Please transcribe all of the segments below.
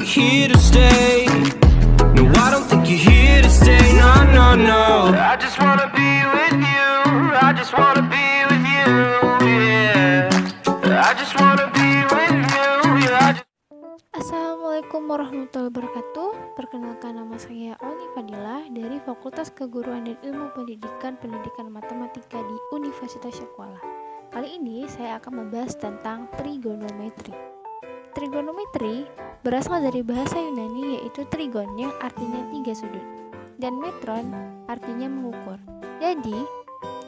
you're here to stay. No, I don't think you're here to stay. No, no, no. I just wanna be with you. I just wanna be with you. Yeah. I just wanna be with you. Yeah. Assalamualaikum warahmatullahi wabarakatuh. Perkenalkan, nama saya Oni Fadilah dari Fakultas Keguruan dan Ilmu Pendidikan Matematika di Universitas Syakuala. Kali ini saya akan membahas tentang trigonometri. Trigonometri berasal dari bahasa Yunani, yaitu trigon yang artinya 3 sudut dan metron artinya mengukur. Jadi,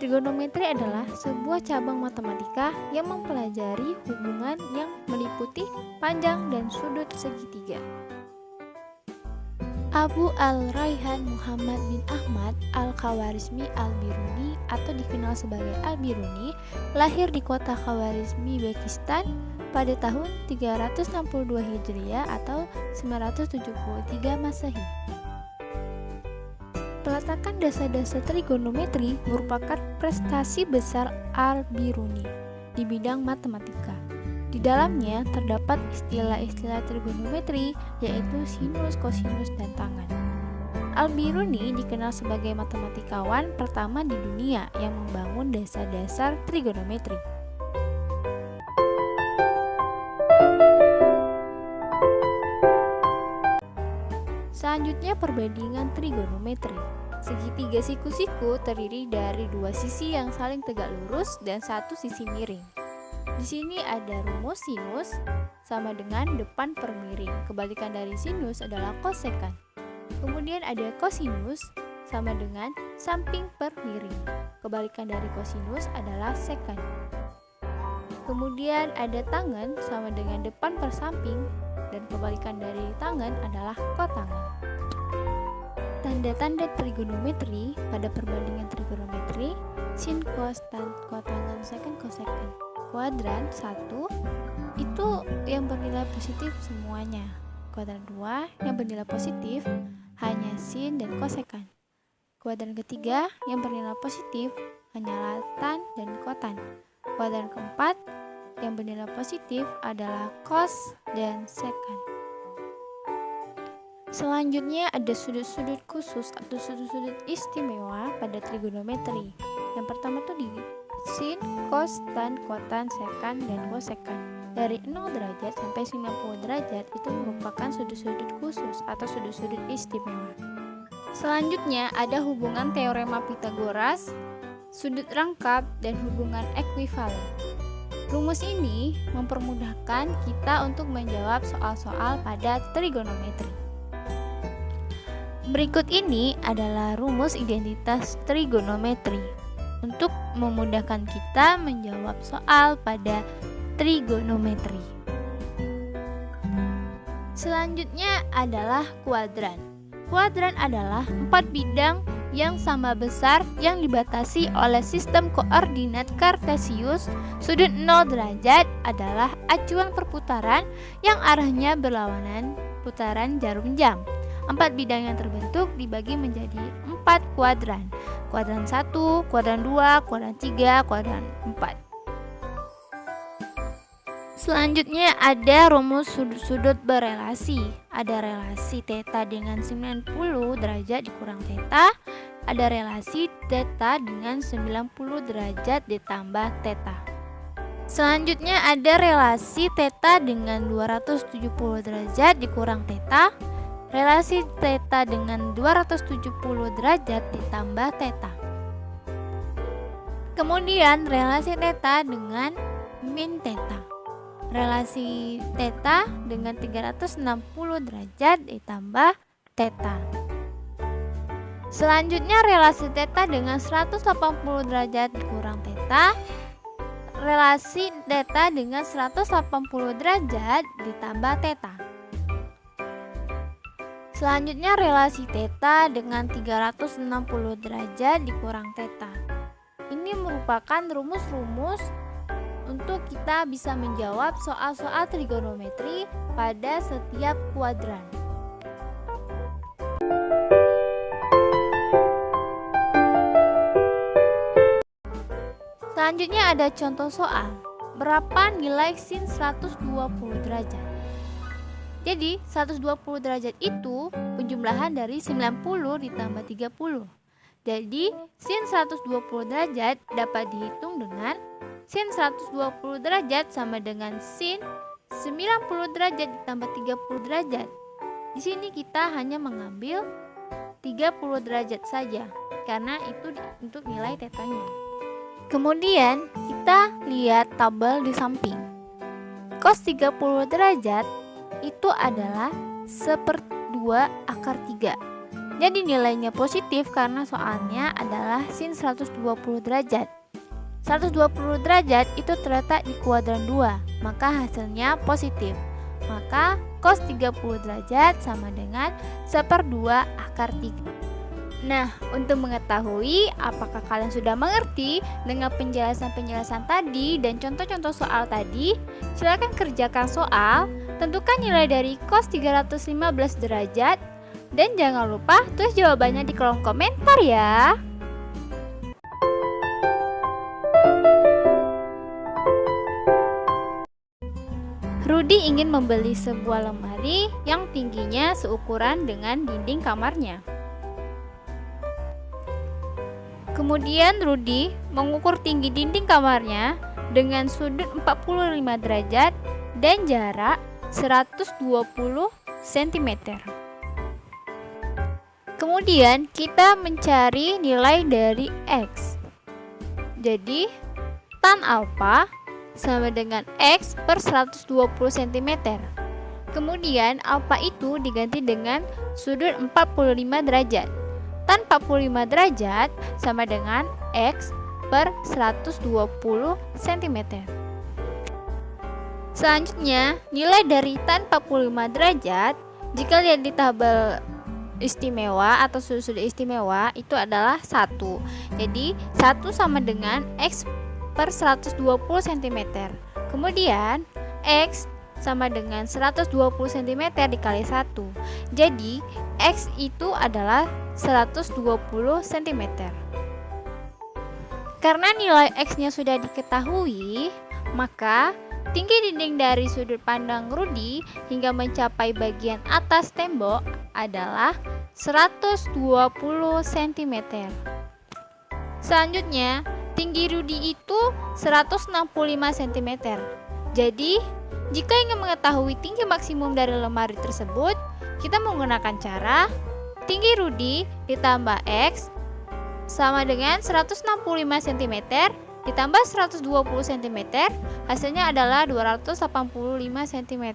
trigonometri adalah sebuah cabang matematika yang mempelajari hubungan yang meliputi panjang dan sudut segitiga. Abu al-Rayhan Muhammad bin Ahmad al-Khawarizmi al-Biruni atau dikenal sebagai Al-Biruni lahir di kota Khawarizmi, Pakistan pada tahun 362 Hijriah atau 973 Masehi. Peletakan dasar-dasar trigonometri merupakan prestasi besar Al-Biruni di bidang matematika. Di dalamnya terdapat istilah-istilah trigonometri, yaitu sinus, kosinus, dan tangen. Al-Biruni dikenal sebagai matematikawan pertama di dunia yang membangun dasar-dasar trigonometri. Selanjutnya, perbandingan trigonometri. Segitiga siku-siku terdiri dari dua sisi yang saling tegak lurus dan satu sisi miring. Di sini ada rumus sinus sama dengan depan per miring. Kebalikan dari sinus adalah kosekan. Kemudian ada kosinus sama dengan samping per miring. Kebalikan dari kosinus adalah sekan. Kemudian ada tangen sama dengan depan per samping, dan kebalikan dari tangen adalah kotangen. Tanda-tanda trigonometri pada perbandingan trigonometri: sin, cos, tan, kotangen, seken, kosekan. Kuadran 1 itu yang bernilai positif semuanya. Kuadran 2 yang bernilai positif hanya sin dan kosekan. Kuadran ketiga yang bernilai positif hanyalah tan dan kotan. Kuadran keempat yang bernilai positif adalah cos dan sekan. Selanjutnya ada sudut-sudut khusus atau sudut-sudut istimewa pada trigonometri. Yang pertama tuh di sin, cos, tan, kotan, sekan, dan kosekan. Dari 0 derajat sampai 90 derajat itu merupakan sudut-sudut khusus atau sudut-sudut istimewa. Selanjutnya ada hubungan teorema Pythagoras, sudut rangkap, dan hubungan ekuivalen. Rumus ini mempermudahkan kita untuk menjawab soal-soal pada trigonometri. Berikut ini adalah rumus identitas trigonometri untuk memudahkan kita menjawab soal pada trigonometri. Selanjutnya adalah kuadran. Kuadran adalah 4 bidang yang sama besar yang dibatasi oleh sistem koordinat kartesius. Sudut 0 derajat adalah acuan perputaran yang arahnya berlawanan putaran jarum jam. 4 bidang yang terbentuk dibagi menjadi 4 kuadran. Kuadran 1, kuadran 2, kuadran 3, kuadran 4. Selanjutnya ada rumus sudut-sudut berelasi. Ada relasi θ dengan 90 derajat dikurang θ. Ada relasi θ dengan 90 derajat ditambah θ. Selanjutnya ada relasi θ dengan 270 derajat dikurang θ. Relasi θ dengan 270 derajat ditambah θ. Kemudian relasi θ dengan min θ. Relasi θ dengan 360 derajat ditambah θ. Selanjutnya relasi θ dengan 180 derajat dikurang θ. Relasi θ dengan 180 derajat ditambah θ. Selanjutnya relasi θ dengan 360 derajat dikurang θ. Ini merupakan rumus-rumus untuk kita bisa menjawab soal-soal trigonometri pada setiap kuadran. Selanjutnya ada contoh soal. Berapa nilai sin 120 derajat? Jadi 120 derajat itu penjumlahan dari 90 ditambah 30. Jadi sin 120 derajat dapat dihitung dengan sin 120 derajat sama dengan sin 90 derajat ditambah 30 derajat. Di sini kita hanya mengambil 30 derajat saja karena itu untuk nilai tetanya. Kemudian kita lihat tabel di samping. Cos 30 derajat itu adalah 1/2 akar 3. Jadi nilainya positif karena soalnya adalah sin 120 derajat. 120 derajat itu terletak di kuadran 2, maka hasilnya positif. Maka cos 30 derajat sama dengan 1/2 akar 3. Nah, untuk mengetahui apakah kalian sudah mengerti dengan penjelasan-penjelasan tadi dan contoh-contoh soal tadi, silakan kerjakan soal, tentukan nilai dari cos 315 derajat, dan jangan lupa tulis jawabannya di kolom komentar ya. Rudy ingin membeli sebuah lemari yang tingginya seukuran dengan dinding kamarnya. Kemudian Rudy mengukur tinggi dinding kamarnya dengan sudut 45 derajat dan jarak 120 cm. Kemudian kita mencari nilai dari X. Jadi tan alfa sama dengan X per 120 cm. Kemudian alfa itu diganti dengan sudut 45 derajat. Tan 45 derajat sama dengan X per 120 cm. Selanjutnya, nilai dari tan 45 derajat jika lihat di tabel istimewa atau sudut istimewa itu adalah 1. Jadi 1 sama dengan X per 120 cm. Kemudian X sama dengan 120 cm dikali 1. Jadi X itu adalah 120 cm. Karena nilai X-nya sudah diketahui, maka tinggi dinding dari sudut pandang Rudy hingga mencapai bagian atas tembok adalah 120 cm. Selanjutnya, tinggi Rudy itu 165 cm. Jadi, jika ingin mengetahui tinggi maksimum dari lemari tersebut, kita menggunakan cara tinggi Rudy ditambah X sama dengan 165 cm ditambah 120 cm, hasilnya adalah 285 cm.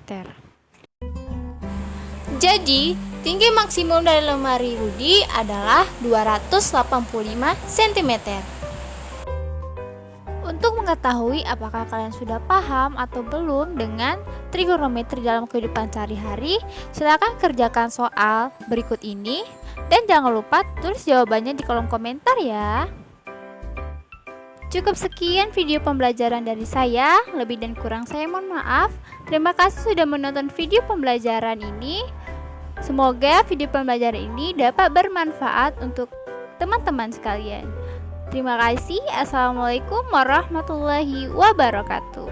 Jadi, tinggi maksimum dari lemari Rudy adalah 285 cm. Untuk mengetahui apakah kalian sudah paham atau belum dengan trigonometri dalam kehidupan sehari-hari, silakan kerjakan soal berikut ini dan jangan lupa tulis jawabannya di kolom komentar ya. Cukup sekian video pembelajaran dari saya, lebih dan kurang saya mohon maaf. Terima kasih sudah menonton video pembelajaran ini. Semoga video pembelajaran ini dapat bermanfaat untuk teman-teman sekalian. Terima kasih. Assalamualaikum warahmatullahi wabarakatuh.